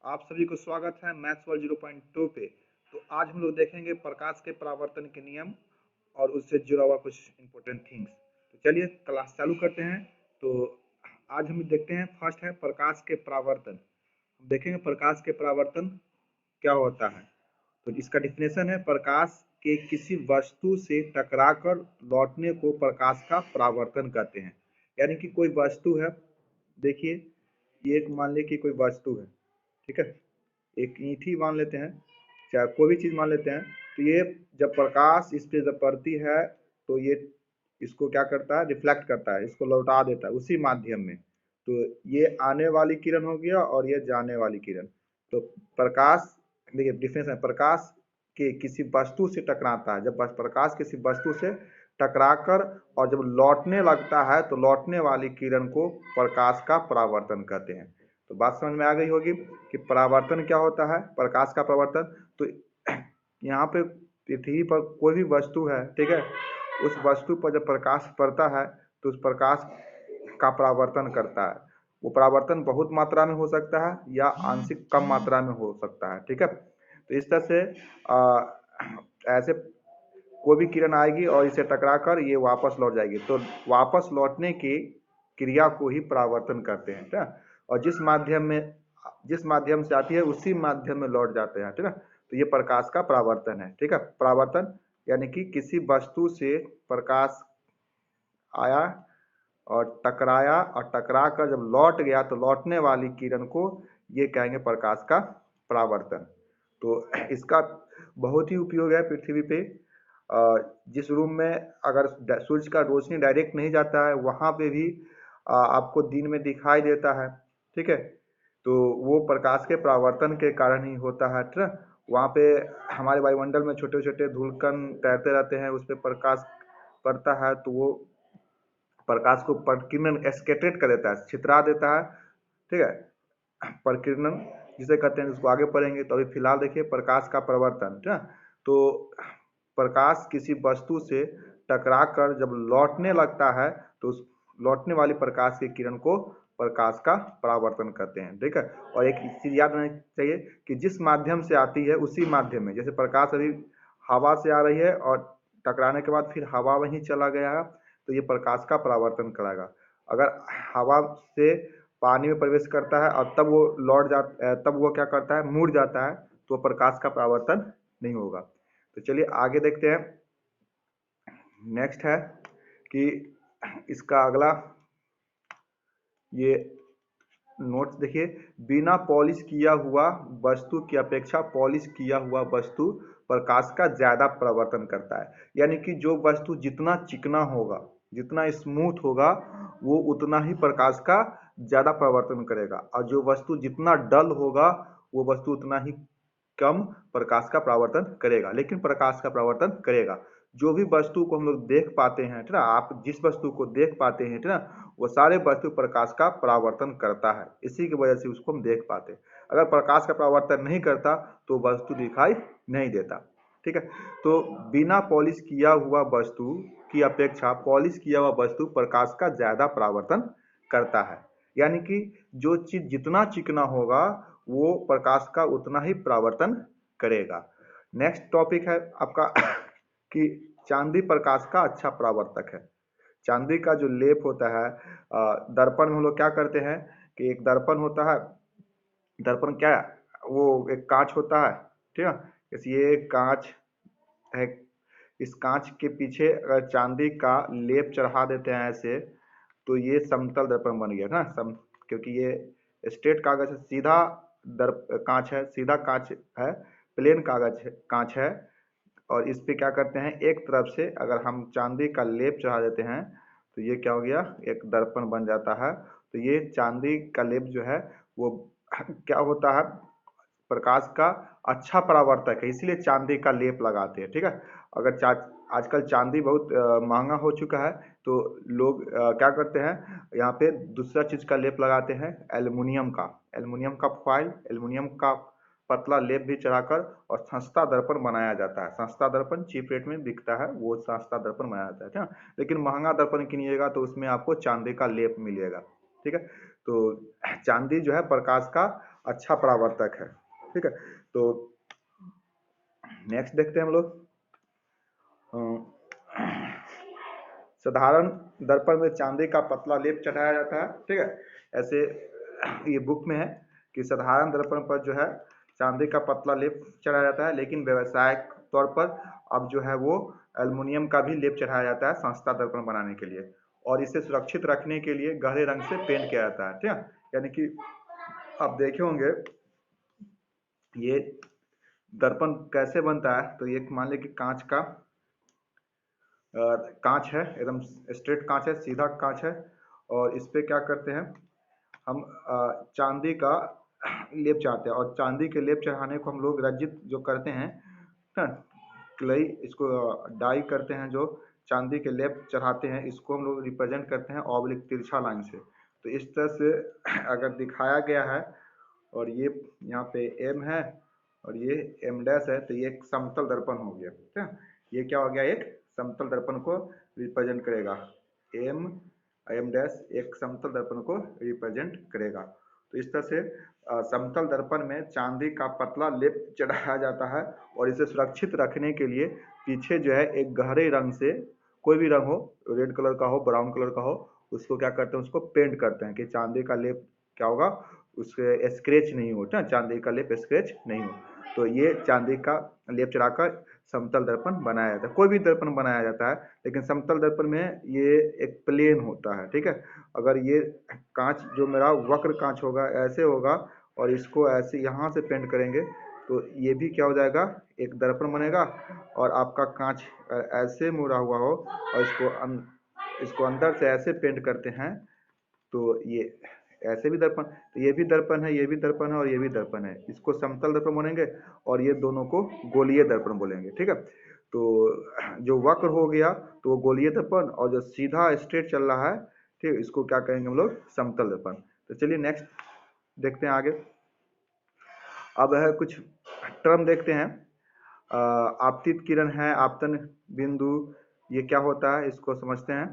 आप सभी को स्वागत है मैथ्स वर्ल्ड 0.2 पे। तो आज हम लोग देखेंगे प्रकाश के परावर्तन के नियम और उससे जुड़ा हुआ कुछ इंपॉर्टेंट थिंग्स। तो चलिए क्लास चालू करते हैं। तो आज हम देखते हैं, फर्स्ट है प्रकाश के परावर्तन। हम देखेंगे प्रकाश के परावर्तन क्या होता है। तो इसका डिफिनेशन है, प्रकाश के किसी वस्तु से टकराकर लौटने को प्रकाश का परावर्तन कहते हैं। यानी कि कोई वस्तु है, देखिए ये एक मान लीजिए कि कोई वस्तु है, ठीक है, एक ईंट ही मान लेते हैं, चाहे कोई भी चीज मान लेते हैं। तो ये जब प्रकाश इस पे जब पड़ती है तो ये इसको क्या करता है, रिफ्लेक्ट करता है, इसको लौटा देता है उसी माध्यम में। तो ये आने वाली किरण हो गया और ये जाने वाली किरण। तो प्रकाश, देखिए डिफरेंस है, प्रकाश के किसी वस्तु से टकराता है, जब प्रकाश किसी वस्तु से टकराकर और जब लौटने लगता है तो लौटने वाली किरण को प्रकाश का परावर्तन कहते हैं। तो बात समझ में आ गई होगी कि परावर्तन क्या होता है, प्रकाश का परावर्तन। तो यहाँ पे पृथ्वी पर कोई भी वस्तु है, ठीक है, उस वस्तु पर जब प्रकाश पड़ता है तो उस प्रकाश का परावर्तन करता है। वो परावर्तन बहुत मात्रा में हो सकता है या आंशिक कम मात्रा में हो सकता है, ठीक है। तो इस तरह से ऐसे कोई भी किरण आएगी और इसे टकराकर ये वापस लौट जाएगी, तो वापस लौटने की क्रिया को ही परावर्तन करते हैं, ठीक है। और जिस माध्यम से आती है उसी माध्यम में लौट जाते हैं, ठीक है। तो ये प्रकाश का परावर्तन है, ठीक है। परावर्तन यानी कि किसी वस्तु से प्रकाश आया और टकराया और टकरा कर जब लौट गया तो लौटने वाली किरण को ये कहेंगे प्रकाश का परावर्तन। तो इसका बहुत ही उपयोग है पृथ्वी पे। जिस रूम में अगर सूर्य का रोशनी डायरेक्ट नहीं जाता है वहाँ पे भी आपको दिन में दिखाई देता है, ठीक है। तो वो प्रकाश के परावर्तन के कारण ही होता है, ठीक है। वहाँ पे हमारे वायुमंडल में छोटे छोटे धूलकण तैरते रहते हैं, उस पर प्रकाश पड़ता है तो वो प्रकाश को प्रकीर्णन एस्केटेट कर देता है, छितरा देता है, ठीक है। प्रकीर्णन जिसे कहते हैं, उसको आगे पढ़ेंगे। तो अभी फिलहाल देखिए प्रकाश का परावर्तन, ठीक है। तो प्रकाश किसी वस्तु से टकरा कर जब लौटने लगता है तो उस लौटने वाली प्रकाश की किरण को प्रकाश का परावर्तन कहते हैं, ठीक है। और एक चीज याद रखनी चाहिए कि जिस माध्यम से आती है उसी माध्यम में, जैसे प्रकाश अभी हवा से आ रही है और टकराने के बाद फिर हवा वहीं चला गया है तो ये प्रकाश का परावर्तन कराएगा। अगर हवा से पानी में प्रवेश करता है और तब वो लौट जाता, तब वो क्या करता है, मुड़ जाता है, तो प्रकाश का परावर्तन नहीं होगा। तो चलिए आगे देखते हैं। नेक्स्ट है कि इसका अगला ये नोट्स देखिए, बिना पॉलिश किया हुआ वस्तु की अपेक्षा पॉलिश किया हुआ वस्तु प्रकाश का ज्यादा परावर्तन करता है। यानी कि जो वस्तु जितना चिकना होगा, जितना स्मूथ होगा, वो उतना ही प्रकाश का ज्यादा परावर्तन करेगा, और जो वस्तु जितना डल होगा वो वस्तु उतना ही कम प्रकाश का परावर्तन करेगा, लेकिन प्रकाश का परावर्तन करेगा। जो भी वस्तु को हम लोग देख पाते हैं, ठीक ना, आप जिस वस्तु को देख पाते हैं, ठीक ना, वो सारे वस्तु प्रकाश का परावर्तन करता है, इसी की वजह से उसको हम देख पाते हैं। अगर प्रकाश का परावर्तन नहीं करता तो वस्तु दिखाई नहीं देता, ठीक है। तो बिना पॉलिश किया हुआ वस्तु की अपेक्षा पॉलिश किया हुआ वस्तु प्रकाश का ज्यादा परावर्तन करता है। यानी कि जो चीज जितना चिकना होगा वो प्रकाश का उतना ही परावर्तन करेगा। नेक्स्ट टॉपिक है आपका कि चांदी प्रकाश का अच्छा परावर्तक है। चांदी का जो लेप होता है, दर्पण में हम लोग क्या करते हैं कि एक दर्पण होता है, दर्पण क्या है, वो एक कांच होता है, ठीक है। जैसे ये कांच है, इस कांच के पीछे अगर चांदी का लेप चढ़ा देते हैं ऐसे, तो ये समतल दर्पण बन गया ना, क्योंकि ये स्ट्रेट कागज है, सीधा कांच है, सीधा कांच है, प्लेन कागज है, कांच है। और इस पे क्या करते हैं, एक तरफ से अगर हम चांदी का लेप चढ़ा देते हैं तो ये क्या हो गया, एक दर्पण बन जाता है। तो ये चांदी का लेप जो है वो क्या होता है, प्रकाश का अच्छा परावर्तक है, इसलिए चांदी का लेप लगाते हैं, ठीक है। अगर आजकल चांदी बहुत महंगा हो चुका है तो लोग क्या करते हैं, यहाँ पे दूसरा चीज का लेप लगाते हैं, एल्युमिनियम का फॉइल, एल्युमिनियम का पतला लेप भी चढ़ाकर, और सस्ता दर्पण बनाया जाता है। सस्ता दर्पण चीप रेट में बिकता है, वो सस्ता दर्पण बनाया जाता है, ठीक है। लेकिन महंगा दर्पण किनिएगा तो उसमें आपको चांदी का लेप मिलेगा, ठीक है। तो चांदी जो है प्रकाश का अच्छा परावर्तक है। ठीक है, तो नेक्स्ट देखते हैं हम लोग। साधारण दर्पण में चांदी का पतला लेप चढ़ाया जाता है। ठीक है, ऐसे ये बुक में है कि साधारण दर्पण पर जो है चांदी का पतला लेप चढ़ाया जाता है, लेकिन व्यावसायिक तौर पर अब जो है वो एल्युमिनियम का भी लेप चढ़ाया जाता है संस्था दर्पण बनाने के लिए, और इसे सुरक्षित रखने के लिए गहरे रंग से पेंट किया जाता है। ठीक है, यानी कि आप देखे होंगे ये दर्पण कैसे बनता है। तो ये मान लीजिए कि कांच का कांच है, एकदम स्ट्रेट कांच है, सीधा कांच है, और इस पे क्या करते हैं हम चांदी का लेप चढ़ाते हैं, और चांदी के लेप चढ़ाने को हम लोग रंजित जो करते हैं ना, क्लई इसको डाई करते हैं, जो चांदी के लेप चढ़ाते हैं इसको हम लोग रिप्रेजेंट करते हैं ऑब्लिक तिरछा लाइन से। तो इस तरह से अगर दिखाया गया है, और ये यहाँ पे एम है और ये एम डैश है, तो ये एक समतल दर्पण हो गया। ठीक है, ये क्या हो गया, एक समतल दर्पण को रिप्रेजेंट करेगा। एम एम डैश एक समतल दर्पण को रिप्रेजेंट करेगा। तो इस तरह से समतल दर्पण में चांदी का पतला लेप चढ़ाया जाता है, और इसे सुरक्षित रखने के लिए पीछे जो है एक गहरे रंग से, कोई भी रंग हो, रेड कलर का हो, ब्राउन कलर का हो, उसको क्या करते हैं, उसको पेंट करते हैं कि चांदी का लेप क्या होगा, उसके स्क्रैच नहीं होता, चांदी का लेप स्क्रैच नहीं हो। तो ये चांदी का लेप चढ़ाकर समतल दर्पण बनाया जाता है। कोई भी दर्पण बनाया जाता है, लेकिन समतल दर्पण में ये एक प्लेन होता है। ठीक है, अगर ये कांच जो मेरा वक्र कांच होगा, ऐसे होगा, और इसको ऐसे यहाँ से पेंट करेंगे, तो ये भी क्या हो जाएगा, एक दर्पण बनेगा। और आपका कांच ऐसे मुड़ा हुआ हो, और इसको अंदर से ऐसे पेंट करते हैं, तो ये ऐसे भी दर्पण, तो ये भी दर्पण है, ये भी दर्पण है, और ये भी दर्पण है, इसको समतल दर्पण बोलेंगे, और ये दोनों को गोलीय दर्पण बोलेंगे। ठीक है, तो जो वक्र हो गया तो वो गोलीय दर्पण, और जो सीधा स्ट्रेट चल रहा है, ठीक है, इसको क्या कहेंगे हम लोग, समतल दर्पण। तो चलिए नेक्स्ट देखते हैं आगे। अब है कुछ टर्म देखते हैं। आपतित किरण है, आपतन बिंदु, ये क्या होता है इसको समझते हैं।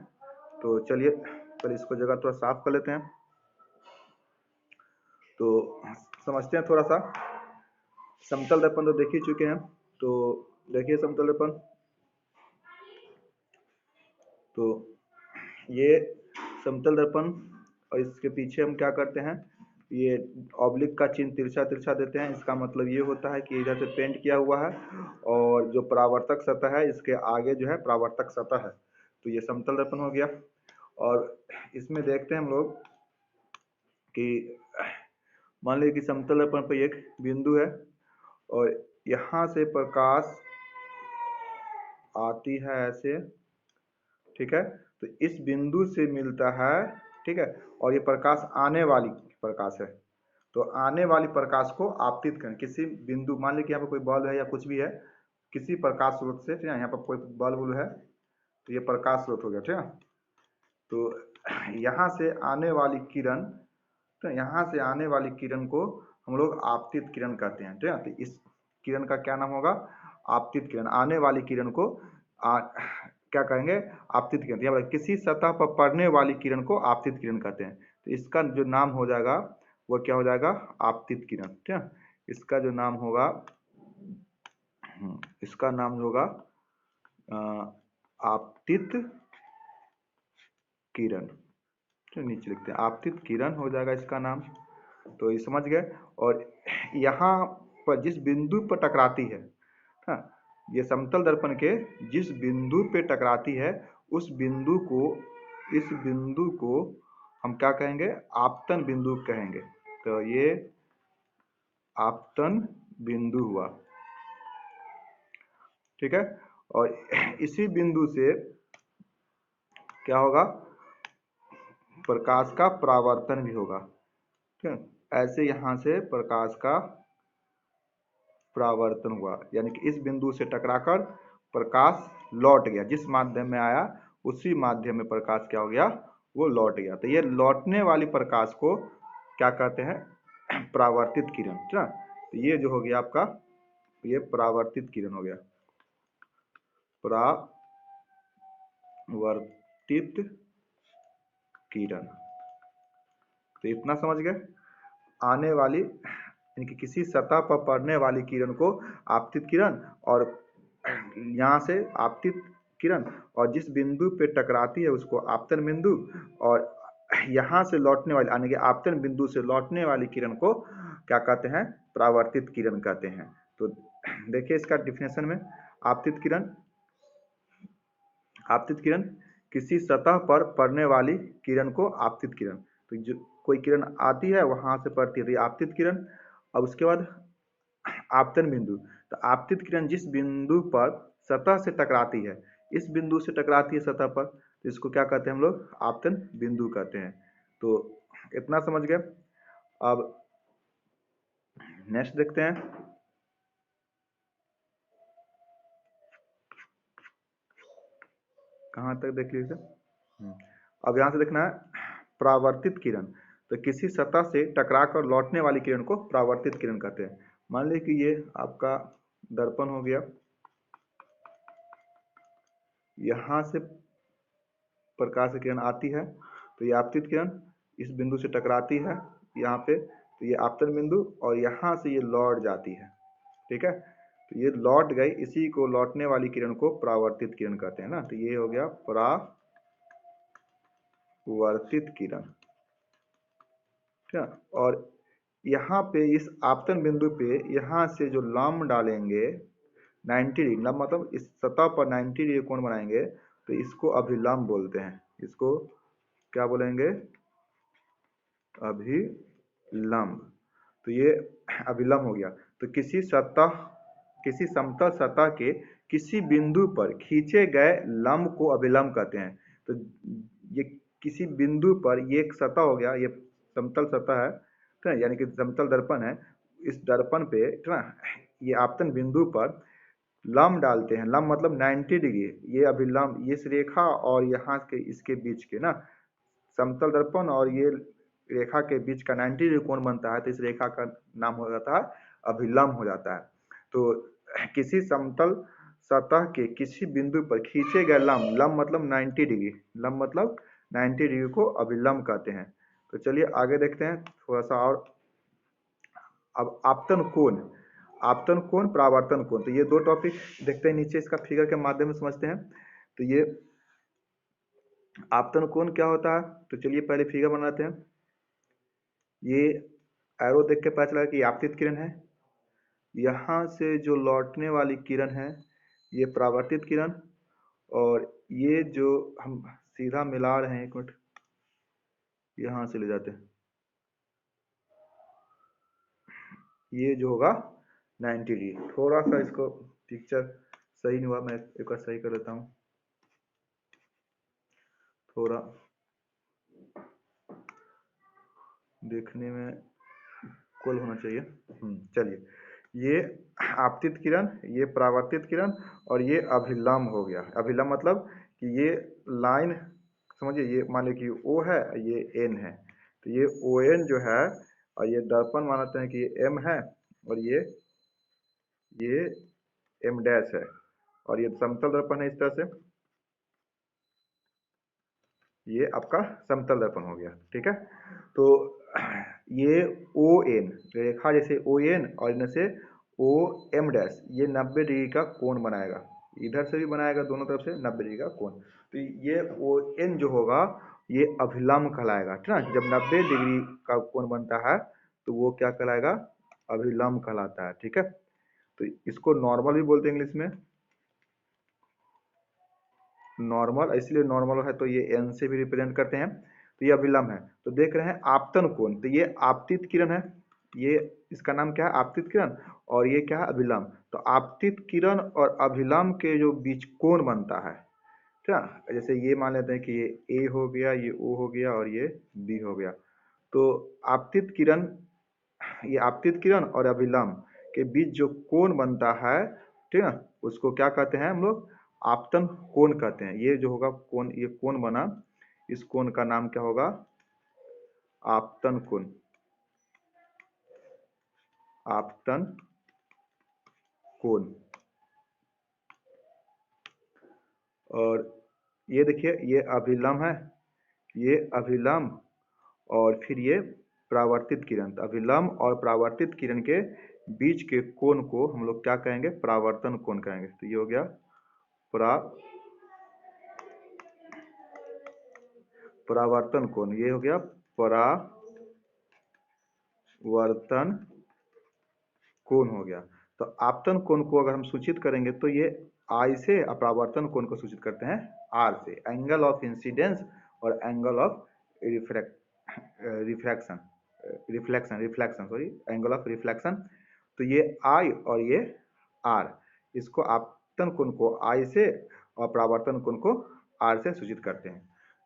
तो चलिए पहले इसको जगह थोड़ा साफ कर लेते हैं, तो समझते हैं थोड़ा सा। समतल दर्पण तो देख ही चुके हैं, तो देखिए समतल दर्पण, तो ये समतल दर्पण, और इसके पीछे हम क्या करते हैं, ये ऑब्लिक का चिन्ह तिरछा तिरछा देते हैं। इसका मतलब ये होता है कि इधर से पेंट किया हुआ है, और जो परावर्तक सतह है इसके आगे जो है परावर्तक सतह है। तो ये समतल दर्पण हो गया। और इसमें देखते हैं हम लोग कि मान लीजिए कि समतल दर्पण पर एक बिंदु है, और यहाँ से प्रकाश आती है ऐसे। ठीक है, तो इस बिंदु से मिलता है। ठीक है, और ये प्रकाश आने वाली प्रकाश है, तो आने वाली प्रकाश को आपतित करें किसी बिंदु, मान लीजिए यहाँ पर कोई बल्ब है या कुछ भी है, किसी प्रकाश स्रोत से। ठीक है, यहाँ पर कोई बल्ब है, तो ये प्रकाश स्रोत हो गया। ठीक है, तो यहाँ से आने वाली किरण, तो यहाँ से आने वाली किरण को हम लोग आपतित किरण कहते हैं। ठीक है, तो इस किरण का क्या नाम होगा, आपतित किरण। आने वाली किरण को क्या कहेंगे, आपतित किरण। या किसी सतह पर पड़ने वाली किरण को आपतित किरण कहते हैं। तो इसका जो नाम हो जाएगा वो क्या हो जाएगा, आपतित किरण। ठीक है, इसका जो नाम होगा, इसका नाम होगा आपतित किरण। तो नीचे लिखते हैं आपतित किरण हो जाएगा इसका नाम। तो ये समझ गए। और यहाँ पर जिस बिंदु पर टकराती है, हाँ, ये समतल दर्पण के जिस बिंदु पे टकराती है, उस बिंदु को, इस बिंदु को हम क्या कहेंगे, आपतन बिंदु कहेंगे। तो ये आपतन बिंदु हुआ। ठीक है, और इसी बिंदु से क्या होगा, प्रकाश का परावर्तन भी होगा। ठीक है, ऐसे यहाँ से प्रकाश का परावर्तन हुआ, यानी कि इस बिंदु से टकराकर प्रकाश लौट गया, जिस माध्यम में आया उसी माध्यम में प्रकाश क्या हो गया, वो लौट गया। तो ये लौटने वाली प्रकाश को क्या कहते हैं, परावर्तित किरण। ठीक है, तो ये जो हो गया आपका, ये परावर्तित किरण हो गया, परावर्तित किरण। तो इतना समझ गए। आने वाली यानी कि किसी सतह पर पड़ने वाली किरण को आपतित किरण, और यहाँ से आपतित किरण और जिस बिंदु पे टकराती है उसको आपतन बिंदु, और यहाँ से लौटने वाली यानी कि आपतन बिंदु से लौटने वाली किरण को क्या कहते हैं, परावर्तित किरण कहते हैं। तो देखिए इसका डिफिनेशन में, आपतित किरण, आपतित किरण किसी सतह पर पड़ने वाली किरण को आपतित किरण, तो जो कोई किरण आती है वहां से पड़ती है तो ये आपतित किरण। और उसके बाद आपतन बिंदु, तो आपतित किरण जिस बिंदु पर सतह से टकराती है, इस बिंदु से टकराती है सतह पर, तो इसको क्या कहते हैं हम लोग, आपतन बिंदु कहते हैं। तो इतना समझ गए। अब नेक्स्ट देखते हैं, कहाँ तक देख लीजिए। अब यहाँ से देखना है परावर्तित किरण, तो किसी सतह से टकराकर लौटने वाली किरण को परावर्तित किरण कहते हैं। मान लीजिए कि ये आपका दर्पण हो गया, यहाँ से प्रकाश की किरण आती है तो ये आपतित किरण इस बिंदु से टकराती है यहाँ पे, तो ये आपतन बिंदु, और यहाँ से ये लौट जाती है, ठीक है। तो ये लौट गई, इसी को लौटने वाली किरण को परावर्तित किरण कहते हैं ना। तो ये हो गया परावर्तित किरण, ठीक है। और यहाँ पे इस आपतन बिंदु पे यहाँ से जो लंब डालेंगे 90 डिग्री, लंब मतलब इस सतह पर 90 डिग्री कोण बनाएंगे, तो इसको अभिलंब बोलते हैं। इसको क्या बोलेंगे, अभिलंब। तो ये अभिलंब हो गया। तो किसी समतल सतह के किसी बिंदु पर खींचे गए लंब को अभिलंब कहते हैं। तो ये किसी बिंदु पर, ये एक सतह हो गया, ये समतल सतह है, ठीक है, यानी कि समतल दर्पण है। इस दर्पण पे, ठीक है, ये आपतन बिंदु पर लंब डालते हैं। लंब मतलब 90 डिग्री, ये अभिलंब, इस रेखा और यहाँ के इसके बीच के ना, समतल दर्पण और ये रेखा के बीच का 90 डिग्री कोण बनता है, तो इस रेखा का नाम हो जाता है अभिलंब हो जाता है। तो किसी समतल सतह के किसी बिंदु पर खींचे गए लंब, लंब मतलब 90 डिग्री, लंब मतलब 90 डिग्री को अभिलंब कहते हैं। तो चलिए आगे देखते हैं थोड़ा सा और। अब आपतन कोण, आपतन कोण, परावर्तन कोण, तो ये दो टॉपिक देखते हैं नीचे, इसका फिगर के माध्यम से समझते हैं। तो ये आपतन कोण क्या होता है, तो चलिए पहले फिगर बनाते हैं। ये एरो देख के पता चला कि आपतित किरण है, यहाँ से जो लौटने वाली किरण है ये परावर्तित किरण, और ये जो हम सीधा मिला रहे हैं, एक मिनट यहाँ से ले जाते हैं, ये जो होगा 90 डिग्री। थोड़ा सा इसको पिक्चर सही नहीं हुआ, मैं एक बार सही कर लेता हूँ, थोड़ा देखने में इक्वल होना चाहिए। चलिए, ये आपतित किरण, ये परावर्तित किरण, और ये अभिलंब हो गया। अभिलंब मतलब कि ये लाइन समझिए, ये मान लीजिए कि O है, ये N है, तो ये ON जो है, और ये दर्पण मानते हैं कि ये M है, और ये M डैश है, और ये समतल दर्पण है इस तरह से, ये आपका समतल दर्पण हो गया, ठीक है। तो ये ON रेखा जैसे ON और इनमें से OM डैश, ये 90 डिग्री का कोण बनाएगा, इधर से भी बनाएगा, दोनों तरफ से 90 डिग्री का कोण। तो ये ON जो होगा ये अभिलंब कहलाएगा, ठीक है। जब 90 डिग्री का कोण बनता है तो वो क्या कहलाएगा, अभिलंब कहलाता है, ठीक है। तो इसको नॉर्मल भी बोलते हैं इंग्लिश में, नॉर्मल, इसलिए नॉर्मल है तो ये एन से भी रिप्रेजेंट करते हैं। तो ये अभिलंब है। तो देख रहे हैं आपतन कोण, तो ये आपतित किरण है, ये इसका नाम क्या है, आपतित किरण, और ये क्या है, अभिलंब। तो आपतित किरण और अभिलंब के जो बीच कोण बनता है, ठीक है, जैसे ये मान लेते हैं कि ये ए हो गया, ये ओ हो गया, और ये बी हो गया। तो आपतित किरण, ये आपतित किरण और अभिलंब के बीच जो कोण बनता है, ठीक है, उसको क्या कहते हैं हम लोग, आपतन कोण कहते हैं। ये जो होगा कोण, ये कोण बना, इस कोण का नाम क्या होगा, आपतन कोण, आपतन कोण। और ये देखिए, ये अभिलंब है, ये अभिलंब, और फिर ये परावर्तित किरण, तो अभिलंब और परावर्तित किरण के बीच के कोण को हम लोग क्या कहेंगे, परावर्तन कोण कहेंगे। तो ये हो गया परावर्तन कोण, ये हो गया परावर्तन कोण हो गया। तो आपतन कोण को अगर हम सूचित करेंगे तो ये I से, अपरावर्तन कोण को सूचित करते हैं R से, एंगल ऑफ इंसिडेंस और angle of reflection sorry, angle of reflection. तो ये I और ये R, इसको आपतन कोण को I से और परावर्तन कोण को R से सूचित करते हैं।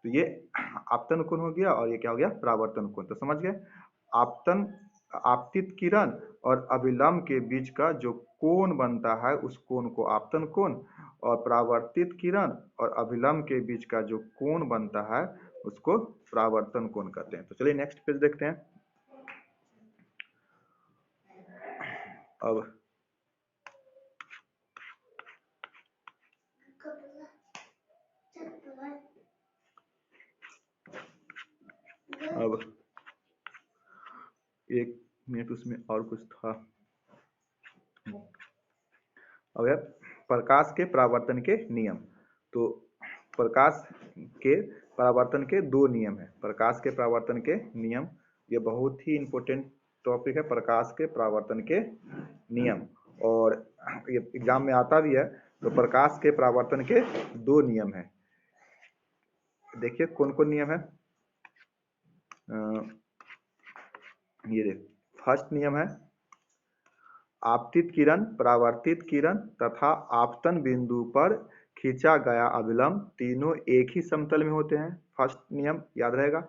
तो ये आपतन कोण हो गया और ये क्या हो गया, परावर्तन कोण। तो समझ गए, आपतित किरण और अभिलंब के बीच का जो कोण बनता है उस कोण को आपतन कोण, और परावर्तित किरण और अभिलंब के बीच का जो कोण बनता है उसको परावर्तन कोण कहते हैं। तो चलिए नेक्स्ट पेज देखते हैं। अब एक मिनट, उसमें और कुछ था। अब है प्रकाश के परावर्तन के नियम। तो प्रकाश के परावर्तन के दो नियम है। प्रकाश के परावर्तन के नियम, ये बहुत ही इंपॉर्टेंट टॉपिक है, प्रकाश के परावर्तन के नियम, और ये एग्जाम में आता भी है। तो प्रकाश के परावर्तन के दो नियम है। देखिए कौन कौन नियम है। ये देख, फर्स्ट नियम है, आपतित किरण, परावर्तित किरण तथा आपतन बिंदु पर खींचा गया अभिलंब तीनों एक ही समतल में होते हैं। फर्स्ट नियम याद रहेगा।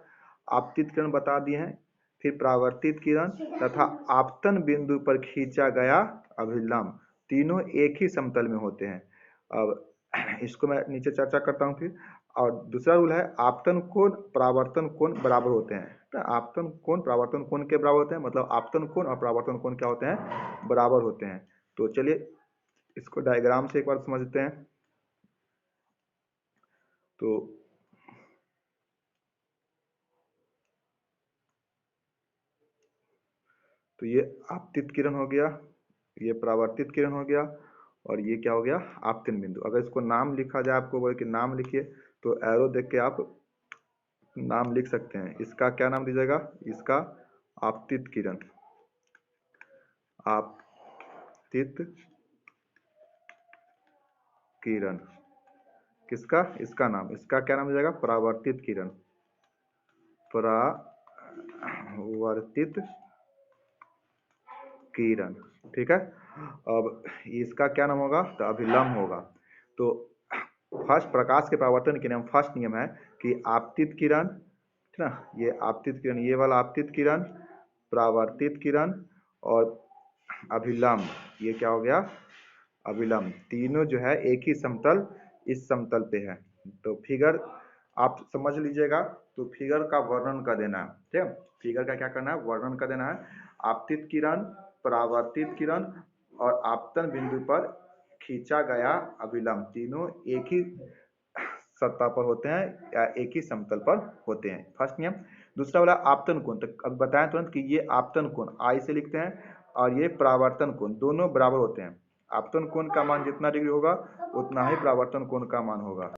आपतित किरण बता दिए हैं, फिर परावर्तित किरण तथा आपतन बिंदु पर खींचा गया अभिलंब तीनों एक ही समतल में होते हैं। अब इसको मैं नीचे चर्चा करता हूँ फिर। और दूसरा रूल है, आपतन कोण परावर्तन कोण बराबर होते हैं। तो आपतन कोण परावर्तन कोण के बराबर होते हैं, मतलब आपतन कोण और परावर्तन कोण क्या होते हैं, बराबर होते हैं। तो चलिए इसको डायग्राम से एक बार समझते हैं। तो ये आपतित किरण हो गया, ये परावर्तित किरण हो गया, और ये क्या हो गया, आपतन बिंदु। अगर इसको नाम लिखा जाए, आपको बोले कि नाम लिखिए, तो एरो देख के आप नाम लिख सकते हैं। इसका क्या नाम दीजिएगा, इसका आपतित किरण, आपतित किरण। किसका, इसका नाम, इसका क्या नाम दीजिएगा, परावर्तित किरण, परावर्तित किरण। ठीक है। अब इसका क्या नाम होगा, तो अभिलंब होगा। तो फर्स्ट प्रकाश के परावर्तन के नियम, फर्स्ट नियम है कि आपतित किरण, ठीक ना, ये आपतित किरण, ये वाला आपतित किरण, परावर्तित किरण और अभिलंब, ये क्या हो गया, अभिलंब, तीनों जो है एक ही समतल, इस समतल पे है। तो फिगर आप समझ लीजिएगा। तो फिगर का वर्णन कर देना है, ठीक है। फिगर का क्या करना है, वर्णन कर देना है। आपतित किरण, परावर्तित किरण और आपतन बिंदु पर खींचा गया अभिलंब तीनों एक ही सतह पर होते हैं या एक ही समतल पर होते हैं, फर्स्ट नियम। दूसरा वाला आपतन कोण, तो अब बताएं तुरंत कि ये आपतन कोण आई से लिखते हैं, और ये परावर्तन कोण, दोनों बराबर होते हैं। आपतन कोण का मान जितना डिग्री होगा उतना ही परावर्तन कोण का मान होगा।